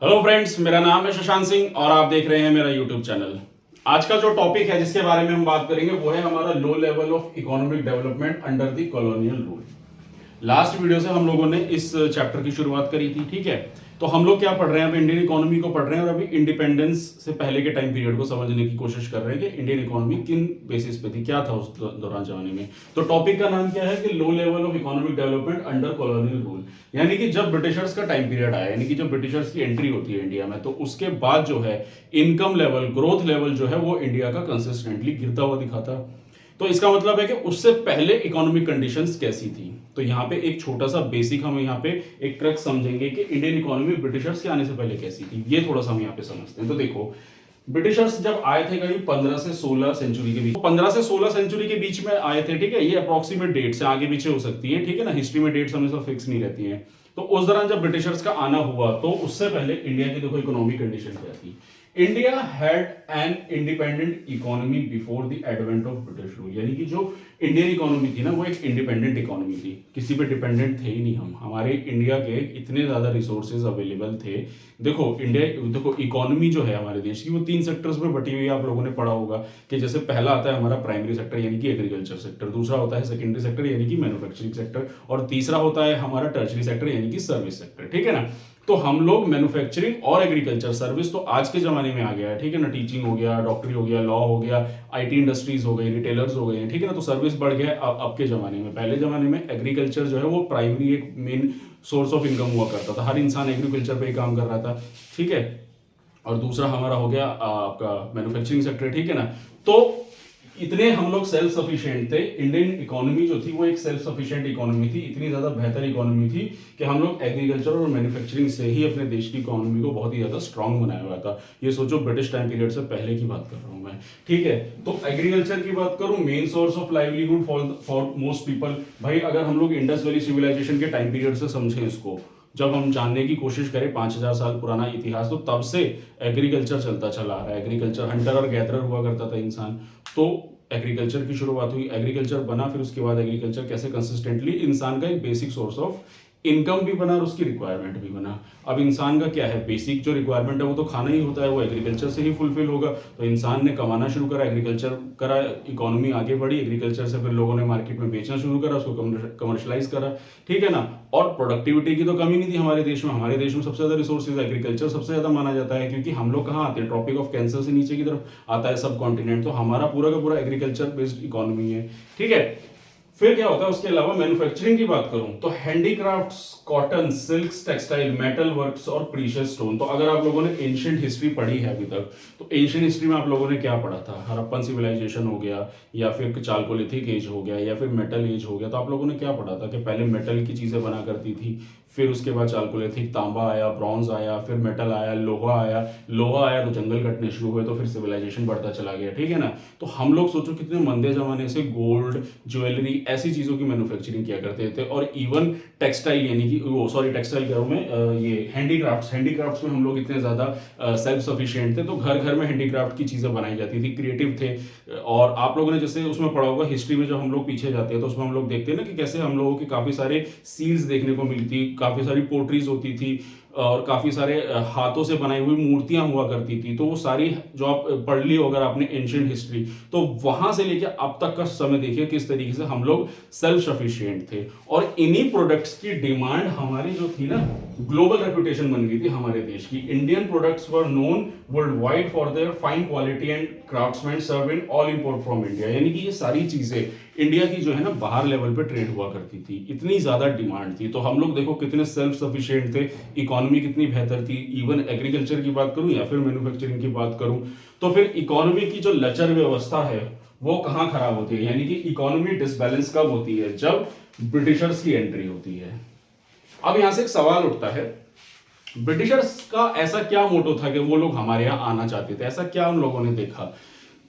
Hello friends, मेरा नाम है शशांक सिंह और आप देख रहे हैं मेरा यूट्यूब चैनल। आज का जो टॉपिक है जिसके बारे में हम बात करेंगे वो है हमारा low level of economic development under the colonial rule. Last video से हम लोगों ने इस चैप्टर की शुरुआत करी थी, ठीक है। तो हम लोग क्या पढ़ रहे हैं, अब इंडियन इकोनॉमी को पढ़ रहे हैं और अभी इंडिपेंडेंस से पहले के टाइम पीरियड को समझने की कोशिश कर रहे हैं कि इंडियन इकोनॉमी किन बेसिस पे थी, क्या था उस दौरान जमाने में। तो टॉपिक का नाम क्या है कि low level of economic development under colonial rule. यानी कि जब ब्रिटिशर्स का टाइम पीरियड आया, यानी कि जब ब्रिटिशर्स की एंट्री होती है इंडिया में, तो उसके बाद जो है इनकम लेवल, ग्रोथ लेवल जो है वो इंडिया का कंसिस्टेंटली गिरता हुआ दिखाता। तो इसका मतलब है कि उससे पहले इकोनॉमिक कंडीशंस कैसी थी। तो यहाँ पे एक छोटा सा बेसिक हम यहाँ पे एक ट्रक समझेंगे कि इंडियन इकोनॉमी ब्रिटिशर्स के आने से पहले कैसी थी। ये थोड़ा सा हम यहाँ पे समझते हैं। तो देखो, ब्रिटिशर्स जब आए थे करीब 15 से 16 सेंचुरी के बीच, 15 से 16 सेंचुरी के बीच में आए थे, ठीक है। ये अप्रोक्सीमेट डेट से आगे पीछे हो सकती है, ठीक है ना। हिस्ट्री में डेट्स हमेशा फिक्स नहीं रहती हैं। तो उस दौरान जब ब्रिटिशर्स का आना हुआ तो उससे पहले इंडिया की देखो इकोनॉमिक कंडीशन क्या थी। India had an independent economy before the advent of British rule. यानी कि जो इंडियन इकोनॉमी थी ना वो एक इंडिपेंडेंट इकोनॉमी थी, किसी पे डिपेंडेंट थे ही नहीं हम। हमारे इंडिया के इतने ज्यादा रिसोर्सेज अवेलेबल थे। देखो इकोनॉमी जो है हमारे देश की वो 3 सेक्टर्स में बटी हुई है। आप लोगों ने पढ़ा होगा कि जैसे पहला आता है हमारा प्राइमरी सेक्टर यानी कि एग्रीकल्चर सेक्टर, दूसरा होता है सेकेंडरी सेक्टर यानी कि मैन्युफैक्चरिंग सेक्टर, और तीसरा होता है हमारा टर्शरी सेक्टर यानी कि सर्विस सेक्टर, ठीक है ना। तो हम लोग मैन्युफैक्चरिंग और एग्रीकल्चर सर्विस तो आज के जमाने में आ गया है, ठीक है ना। टीचिंग हो गया, डॉक्टरी हो गया, लॉ हो गया, आईटी इंडस्ट्रीज हो गई, रिटेलर्स हो गए, ठीक है ना। तो सर्विस बढ़ गया अब के जमाने में। पहले जमाने में एग्रीकल्चर जो है वो प्राइमरी एक मेन सोर्स ऑफ इनकम हुआ करता था। हर इंसान एग्रीकल्चर पे ही काम कर रहा था, ठीक है। और दूसरा हमारा हो गया आपका मैन्युफैक्चरिंग सेक्टर, ठीक है ना। तो इतने हम लोग सेल्फ सफिशिएंट थे। इंडियन इकोनॉमी जो थी वो एक सेल्फ सफिशिएंट इकोनॉमी थी, इतनी ज्यादा बेहतर इकोनॉमी थी कि हम लोग एग्रीकल्चर और मैन्युफैक्चरिंग से ही अपने देश की इकोनॉमी को बहुत ही ज्यादा स्ट्रांग बनाया हुआ था। ये सोचो ब्रिटिश टाइम पीरियड से पहले की बात कर रहा हूं मैं, ठीक है। तो एग्रीकल्चर की बात करूं, main source of livelihood for most people. भाई अगर हम लोग इंडस वैली सिविलाइजेशन के टाइम पीरियड से समझें इसको, जब हम जानने की कोशिश करें 5000 साल पुराना इतिहास, तो तब से एग्रीकल्चर चलता चला आ रहा है। एग्रीकल्चर, हंटर और गैदरर हुआ करता था इंसान, तो एग्रीकल्चर की शुरुआत हुई, एग्रीकल्चर बना, फिर उसके बाद एग्रीकल्चर कैसे कंसिस्टेंटली इंसान का एक बेसिक सोर्स ऑफ इनकम भी बना और उसकी रिक्वायरमेंट भी बना। अब इंसान का क्या है, बेसिक जो रिक्वायरमेंट है वो तो खाना ही होता है, वो एग्रीकल्चर से ही फुलफिल होगा। तो इंसान ने कमाना शुरू करा, एग्रीकल्चर करा, इकोनॉमी आगे बढ़ी, एग्रीकल्चर से फिर लोगों ने मार्केट में बेचना शुरू करा, उसको कमर्शलाइज करा, ठीक है ना। और प्रोडक्टिविटी की तो कमी नहीं थी हमारे देश में। हमारे देश में सबसे ज्यादा रिसोर्सेज एग्रीकल्चर सबसे ज्यादा माना जाता है, क्योंकि हम लोग कहाँ आते हैं, ट्रॉपिक ऑफ कैंसर से नीचे की तरफ आता है सब कॉन्टिनेंट। तो हमारा पूरा का पूरा एग्रीकल्चर बेस्ड इकोनॉमी है, ठीक है। फिर क्या होता है उसके अलावा, मैन्युफैक्चरिंग की बात करूं तो handicrafts, cotton, silks, textile, metal works और प्रीशियस स्टोन। तो अगर आप लोगों ने एंशिएंट हिस्ट्री पढ़ी है अभी तक, तो एंशिएंट हिस्ट्री में आप लोगों ने क्या पढ़ा था, हड़प्पन सिविलाइजेशन हो गया, या फिर चालकोलिथिक एज हो गया, या फिर मेटल एज हो गया। तो आप लोगों ने क्या पढ़ा था कि पहले मेटल की चीजें बना करती थी, फिर उसके बाद चालकोलिथिक, तांबा आया, ब्रॉन्ज आया, फिर मेटल आया, लोहा आया। लोहा आया तो जंगल कटने शुरू हुए, तो फिर सिविलाइजेशन बढ़ता चला गया, ठीक है ना। तो हम लोग सोचो कितने मंदे जमाने से गोल्ड, ज्वेलरी, ऐसी चीजों की मैन्युफैक्चरिंग किया करते थे। और इवन टेक्सटाइल, यानी कि वो सॉरी टेक्सटाइल कह रहा हूं मैं, ये हैंडीक्राफ्ट्स में हम लोग इतने ज्यादा सेल्फ सफिशिएंट थे। तो घर घर में हैंडीक्राफ्ट की चीजें बनाई जाती थी, क्रिएटिव थे। और आप लोगों ने जैसे उसमें पढ़ा होगा हिस्ट्री में, जब हम लोग पीछे जाते हैं तो उसमें हम लोग देखते हैं ना कि कैसे हम लोगों के काफी सारे सील्स देखने को मिलती, काफी सारी पोट्रीज होती थी, और काफी सारे हाथों से बनाई हुई मूर्तियां हुआ करती थी। तो वो सारी जो आप पढ़ ली हो अगर आपने एंशिएंट हिस्ट्री, तो वहां से लेकर अब तक का समय देखिए किस तरीके से हम लोग सेल्फ सफिशिएंट थे। और इन्हीं प्रोडक्ट्स की डिमांड हमारी जो थी ना, ग्लोबल रेपुटेशन बन गई थी हमारे देश की। Indian products were known worldwide for their fine quality and craftsman serve in all import from India. यानी कि ये सारी चीजें इंडिया की जो है ना बाहर लेवल पे ट्रेड हुआ करती थी, इतनी ज्यादा डिमांड थी। तो हम लोग देखो कितने सेल्फ सफिशिएंट थे, इकोनॉमी कितनी बेहतर थी। इवन एग्रीकल्चर की बात करूं या फिर मैन्युफैक्चरिंग की बात करूं, तो फिर इकोनॉमी की जो लचर व्यवस्था है वो कहां खराब होती है, यानी कि इकोनॉमी डिसबैलेंस कब होती है, जब ब्रिटिशर्स की एंट्री होती है। अब यहां से एक सवाल उठता है, ब्रिटिशर्स का ऐसा क्या मोटो था कि वो लोग हमारे यहां आना चाहते थे, ऐसा क्या उन लोगों ने देखा।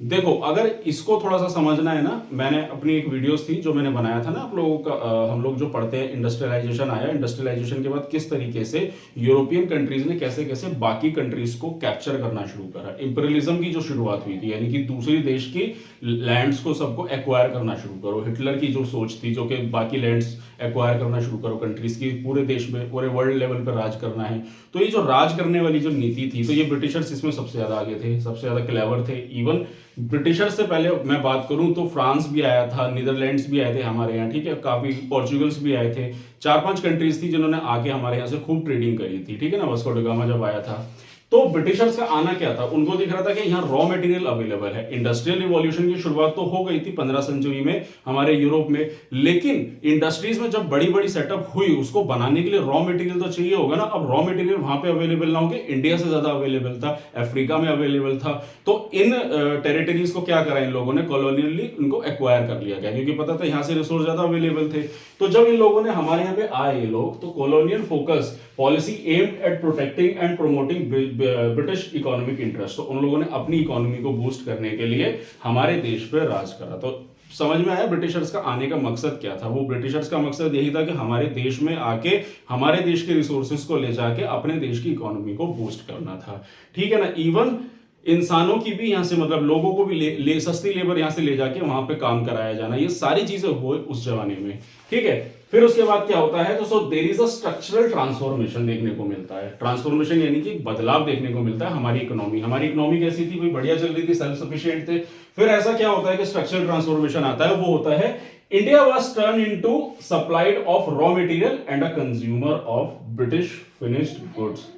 देखो अगर इसको थोड़ा सा समझना है ना, मैंने अपनी एक वीडियोस थी जो मैंने बनाया था ना आप लोगों का, हम लोग जो पढ़ते हैं इंडस्ट्रियलाइजेशन आया, इंडस्ट्रियलाइजेशन के बाद किस तरीके से यूरोपियन कंट्रीज ने कैसे कैसे बाकी कंट्रीज को कैप्चर करना शुरू करा, इंपीरियलिज्म की जो शुरुआत हुई थी, यानी कि दूसरी देश की लैंड्स को सबको एक्वायर करना शुरू करो। हिटलर की जो सोच थी जो कि बाकी लैंड्स एक्वायर करना शुरू करो कंट्रीज की, पूरे देश में पूरे वर्ल्ड लेवल पर राज करना है। तो ये जो राज करने वाली जो नीति थी, तो ये ब्रिटिशर्स इसमें सबसे ज्यादा आगे थे, सबसे ज्यादा क्लेवर थे। इवन ब्रिटिशर्स से पहले मैं बात करूं तो फ्रांस भी आया था, नीदरलैंड्स भी आए थे हमारे यहाँ, ठीक है, काफी पोर्चुगल्स भी आए थे। 4-5 कंट्रीज थी जिन्होंने आके हमारे यहाँ से खूब ट्रेडिंग करी थी, ठीक है ना, वास्को ड गामा जब आया था। तो ब्रिटिशर्स का आना क्या था, उनको दिख रहा था कि यहाँ रॉ मटेरियल अवेलेबल है। इंडस्ट्रियल रिवॉल्यूशन की शुरुआत तो हो गई थी 15 सेंचुरी में हमारे यूरोप में, लेकिन इंडस्ट्रीज में जब बड़ी बड़ी सेटअप हुई, उसको बनाने के लिए रॉ मटेरियल तो चाहिए होगा ना। अब रॉ मटेरियल वहां पे अवेलेबल ना होके इंडिया से ज्यादा अवेलेबल था, अफ्रीका में अवेलेबल था। तो इन टेरिटरीज को क्या करा इन लोगों ने, कॉलोनियली उनको एक्वायर कर लिया गया, क्योंकि पता था यहाँ से रिसोर्स ज्यादा अवेलेबल थे। तो जब इन लोगों ने हमारे यहाँ पे आए ये लोग, तो colonial focus policy aimed at protecting and promoting British economic interest, तो उन लोगों ने अपनी इकोनॉमी को बूस्ट करने के लिए हमारे देश पे राज करा। तो समझ में आया ब्रिटिशर्स का आने का मकसद क्या था। वो ब्रिटिशर्स का मकसद यही था कि हमारे देश में आके हमारे देश के रिसोर्सेज को ले जाके अपने देश की इकोनॉमी को बूस्ट करना था, ठीक है ना। इवन इंसानों की भी यहाँ से मतलब लोगों को भी ले सस्ती लेबर यहाँ से ले जाके वहां पे काम कराया जाना, ये सारी चीजें हुई उस जमाने में, ठीक है। फिर उसके बाद क्या होता है, तो so there is a structural transformation देखने को मिलता है। ट्रांसफॉर्मेशन यानी कि बदलाव देखने को मिलता है। हमारी इकोनॉमी कैसी थी भाई, बढ़िया चल रही थी, सेल्फ सफिशिएंट थे। फिर ऐसा क्या होता है कि स्ट्रक्चरल ट्रांसफॉर्मेशन आता है, वो होता है India was turn into supplied of raw material and a consumer of British finished goods.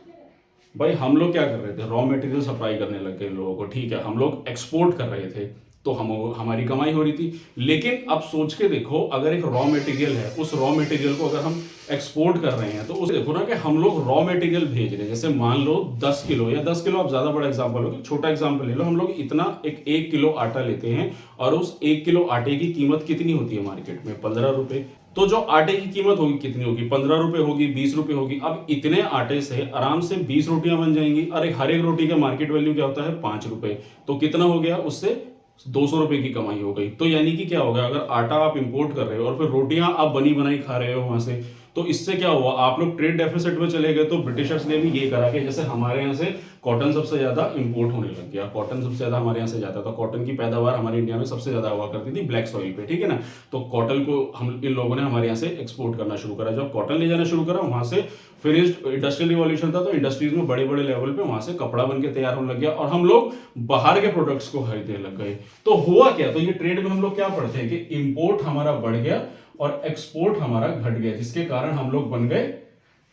भाई हम लोग क्या कर रहे थे, रॉ मटेरियल सप्लाई करने लग गए लोगों को, ठीक है, हम लोग एक्सपोर्ट कर रहे थे, तो हमारी कमाई हो रही थी। लेकिन अब सोच के देखो, अगर एक रॉ मटेरियल है, उस रॉ मटेरियल को अगर हम एक्सपोर्ट कर रहे हैं, तो उसे देखो ना कि हम लोग रॉ मटेरियल भेज रहे हैं। जैसे मान लो 10 किलो या 10 किलो, आप ज्यादा बड़ा एग्जांपल हो, छोटा एग्जांपल ले लो, हम लोग इतना एक किलो आटा लेते हैं, और उस 1 किलो आटे की कीमत कितनी होती है मार्केट में, 15 रुपए। तो जो आटे की कीमत होगी कितनी होगी, 15 रुपए होगी, 20 रुपए होगी। अब इतने आटे से आराम से 20 रोटियां बन जाएंगी। अरे हर एक रोटी का मार्केट वैल्यू क्या होता है, 5 रुपए। तो कितना हो गया, उससे 200 रुपए की कमाई हो गई। तो यानी कि क्या होगा, अगर आटा आप इंपोर्ट कर रहे हो और फिर रोटियां आप बनी बनाई खा रहे हो वहां से, तो इससे क्या हुआ, आप लोग ट्रेड डेफिसिट में चले गए। तो ब्रिटिशर्स ने भी ये करा कि जैसे हमारे यहाँ से कॉटन सबसे ज्यादा इंपोर्ट होने लग गया, कॉटन सबसे ज्यादा हमारे यहाँ से जाता था, कॉटन की पैदावार हमारे इंडिया में सबसे ज्यादा हुआ करती थी ब्लैक सॉइल पे, ठीक है ना। तो कॉटन को हम इन लोगों ने हमारे यहाँ से एक्सपोर्ट करना शुरू करा। जब कॉटन ले जाना शुरू करा, वहां से फिनिश्ड इंडस्ट्रियल रिवॉल्यूशन था, तो इंडस्ट्रीज में बड़े बड़े लेवल पे वहां से कपड़ा बन के तैयार होने लग गया, और हम लोग बाहर के प्रोडक्ट्स को खरीदने लग गए। तो हुआ क्या, तो ये ट्रेड में हम लोग क्या पढ़ते हैं कि इंपोर्ट हमारा बढ़ गया और एक्सपोर्ट हमारा घट गया, जिसके कारण हम लोग बन गए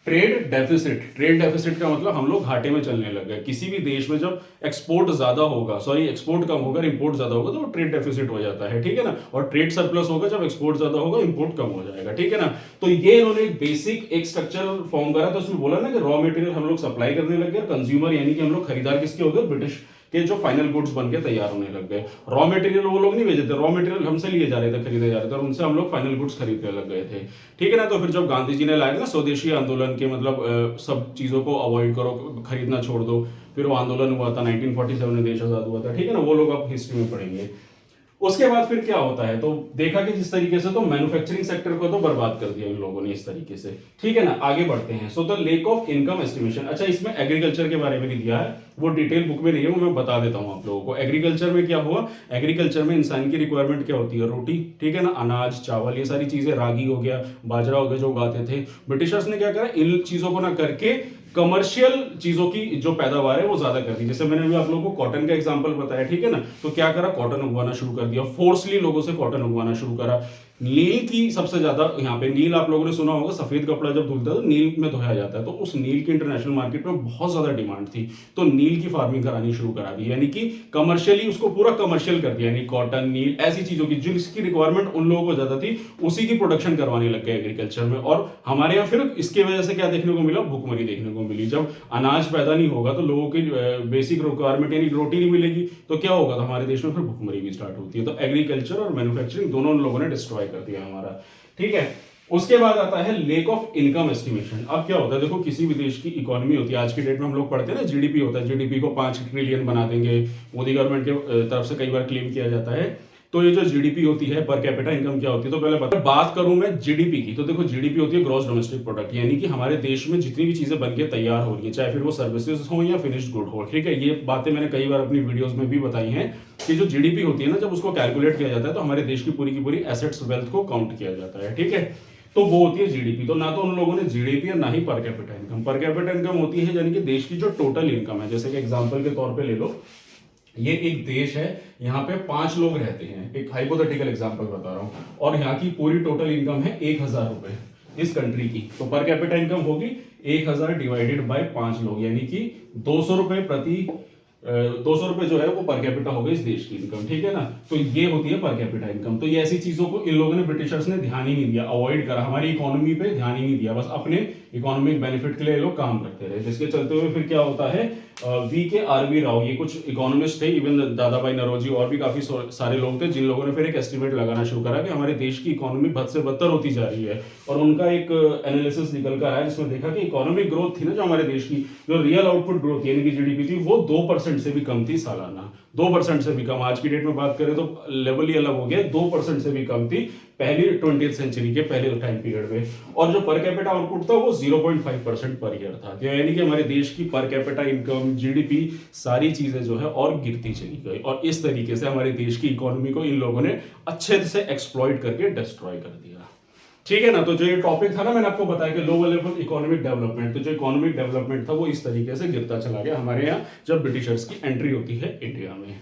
ट्रेड डेफिसिट। ट्रेड डेफिसिट का मतलब हम लोग घाटे में चलने लग गए। किसी भी देश में जब एक्सपोर्ट ज्यादा होगा, एक्सपोर्ट कम होगा, इंपोर्ट ज्यादा होगा, तो ट्रेड डेफिसिट हो जाता है, ठीक है ना। और ट्रेड सरप्लस होगा जब एक्सपोर्ट ज्यादा होगा, इंपोर्ट कम हो जाएगा, ठीक है ना। तो ये इन्होंने एक बेसिक एक स्ट्रक्चर फॉर्म करा। तो उसमें बोला ना कि रॉ मटेरियल हम लोग सप्लाई करने लग गए, कंज्यूमर यानी कि हम लोग खरीदार किसके हो गए, ब्रिटिश के जो फाइनल गुड्स बन के तैयार होने लग गए। रॉ मटेरियल वो लोग नहीं भेजे थे, रॉ मटेरियल हमसे लिए जा रहे थे, खरीदे जा रहे थे, और उनसे हम लोग फाइनल गुड्स खरीदने लग गए थे, ठीक है ना। तो फिर जब गांधी जी ने लाए थे ना स्वदेशी आंदोलन के, मतलब सब चीजों को अवॉइड करो, खरीदना छोड़ दो, फिर वो आंदोलन हुआ था 1947 में, देश आजाद हुआ था, ठीक है ना। वो लोग आप हिस्ट्री में पढ़ेंगे। उसके बाद फिर क्या होता है, तो देखा कि जिस तरीके से तो मैन्युफैक्चरिंग सेक्टर को तो बर्बाद कर दिया इन लोगों ने इस तरीके से, ठीक है ना। आगे बढ़ते हैं। So the lake of income estimation. अच्छा, इसमें एग्रीकल्चर के बारे में भी दिया है, वो डिटेल बुक में नहीं है, वो मैं बता देता हूं आप लोगों को। एग्रीकल्चर में क्या हुआ, एग्रीकल्चर में इंसान की रिक्वायरमेंट क्या होती है, रोटी, ठीक है ना, अनाज, चावल, ये सारी चीजें, रागी हो गया, बाजरा हो गया, जो उगाते थे। ब्रिटिशर्स ने क्या करा, इन चीजों को ना करके कमर्शियल चीजों की जो पैदावार है वो ज्यादा कर दी। जैसे मैंने अभी आप लोगों को कॉटन का एग्जांपल बताया, ठीक है ना। तो क्या करा, कॉटन उगवाना शुरू कर दिया, फोर्सली लोगों से कॉटन उगवाना शुरू करा। नील की सबसे ज्यादा यहाँ पे, नील आप लोगों ने सुना होगा, सफेद कपड़ा जब धुलता है तो नील में धोया जाता है, तो उस नील की इंटरनेशनल मार्केट में बहुत ज्यादा डिमांड थी, तो नील की फार्मिंग करानी शुरू करा दी, यानी कि कमर्शियली उसको पूरा कमर्शियल कर दिया, यानी कॉटन, नील, ऐसी चीजों की जिसकी रिक्वायरमेंट उन लोगों को ज्यादा थी, उसी की प्रोडक्शन करवाने लग गए एग्रीकल्चर में। और हमारे यहाँ फिर इसके वजह से क्या देखने को मिला, भूखमरी देखने को मिली। जब अनाज पैदा नहीं होगा तो लोगों की बेसिक रिक्वायरमेंट यानी रोटी नहीं मिलेगी, तो क्या होगा, तो हमारे देश में फिर भूखमरी भी स्टार्ट होती है। तो एग्रीकल्चर और मैन्युफैक्चरिंग दोनों उन लोगों ने डिस्ट्रॉय कर दिया हमारा, ठीक है। उसके बाद आता है लेक ऑफ इनकम एस्टिमेशन। अब क्या होता है, देखो किसी भी देश की इकोनॉमी होती है, आज की डेट में हम लोग पढ़ते हैं ना जीडीपी होता है, जीडीपी को 5 ट्रिलियन बना देंगे, मोदी गवर्नमेंट के तरफ से कई बार क्लेम किया जाता है। तो ये जो जीडीपी होती है, पर कैपिटा इनकम क्या होती है, तो पहले बात करूं मैं जीडीपी की, तो देखो जीडीपी होती है ग्रॉस डोमेस्टिक प्रोडक्ट, यानी कि हमारे देश में जितनी भी चीजें बनके तैयार हो रही है, चाहे फिर वो सर्विसेज हो या फिनिश्ड गुड हो, ठीक है। ये बातें मैंने कई बार अपनी वीडियोस में भी बताई हैं कि जो जीडीपी होती है ना, जब उसको कैलकुलेट किया जाता है तो हमारे देश की पूरी एसेट्स वेल्थ को काउंट किया जाता है, ठीक है। तो वो होती है जीडीपी। तो ना तो उन लोगों ने जीडीपी और ना ही per capita income. Per capita income होती है यानी कि देश की जो टोटल इनकम है। जैसे कि एग्जांपल के तौर पे ले लो, ये एक देश है, यहाँ पे 5 लोग रहते हैं, एक हाइपोथेटिकल एग्जांपल बता रहा हूँ, और यहाँ की पूरी टोटल इनकम है 1000 रुपए इस कंट्री की। तो पर कैपिटा इनकम होगी 1000 डिवाइडेड बाय 5 लोग, यानी कि 200 रुपए प्रति 200 रुपए जो है वो पर कैपिटा हो गई इस देश की इनकम, ठीक है ना। तो ये होती है पर कैपिटा इनकम। तो ये ऐसी चीजों को इन लोगों ने, ब्रिटिशर्स ने ध्यान ही नहीं दिया, अवॉइड करा, हमारी इकोनॉमी पे ध्यान ही नहीं दिया, बस अपने इकोनॉमिक बेनिफिट के लिए लोग काम करते रहे। जिसके चलते हुए फिर क्या होता है, VK राव, ये कुछ इकोनॉमिस्ट थे, इवन दादाभाई नौरोजी और भी काफी सारे लोग थे, जिन लोगों ने फिर एक एस्टिमेट लगाना शुरू करा कि हमारे देश की इकोनॉमी बद से बदतर होती जा रही है। और उनका एक एनालिसिस निकल कर आया जिसमें देखा कि इकोनॉमिक ग्रोथ थी ना जो हमारे देश की, जो रियल आउटपुट ग्रोथ यानी कि जीडीपी थी, वो 2% से भी कम थी सालाना। 2% से भी कम, आज की डेट में बात करें तो लेवल ही अलग हो गया, 2% से भी कम थी पहली 20th सेंचुरी के पहले टाइम पीरियड में। और जो पर कैपिटा आउटपुट था वो 0.5% पर ईयर था, यानी कि हमारे देश की पर कैपिटा इनकम, जीडीपी, सारी चीजें जो है और गिरती चली गई। और इस तरीके से हमारे देश की इकोनॉमी को इन लोगों ने अच्छे से एक्सप्लॉइट करके डिस्ट्रॉय कर दिया, ठीक है ना। तो जो ये टॉपिक था ना, मैंने आपको बताया कि लो लेवल इकोनॉमिक डेवलपमेंट, तो जो इकोनॉमिक डेवलपमेंट था वो इस तरीके से गिरता चला गया हमारे यहाँ जब ब्रिटिशर्स की एंट्री होती है इंडिया में।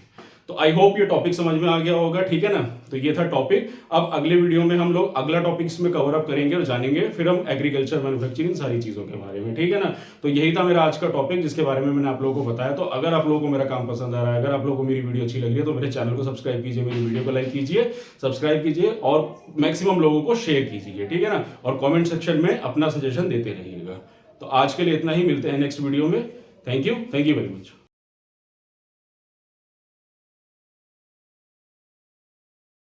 तो आई होप ये टॉपिक समझ में आ गया होगा, ठीक है ना। तो ये था टॉपिक। अब अगले वीडियो में हम लोग अगला टॉपिक इसमें कवर अप करेंगे और जानेंगे फिर हम एग्रीकल्चर, मैन्युफैक्चरिंग, सारी चीजों के बारे में, ठीक है ना। तो यही था मेरा आज का टॉपिक जिसके बारे में मैंने आप लोगों को बताया। तो अगर आप लोगों को मेरा काम पसंद आ रहा है, अगर आप लोगों को मेरी वीडियो अच्छी लग रही है, तो मेरे चैनल को सब्सक्राइब कीजिए, मेरी वीडियो को लाइक कीजिए, सब्सक्राइब कीजिए और मैक्सिमम लोगों को शेयर कीजिए, ठीक है ना। और कॉमेंट सेक्शन में अपना सजेशन देते रहिएगा। तो आज के लिए इतना ही, मिलते हैं नेक्स्ट वीडियो में। Thank you very much.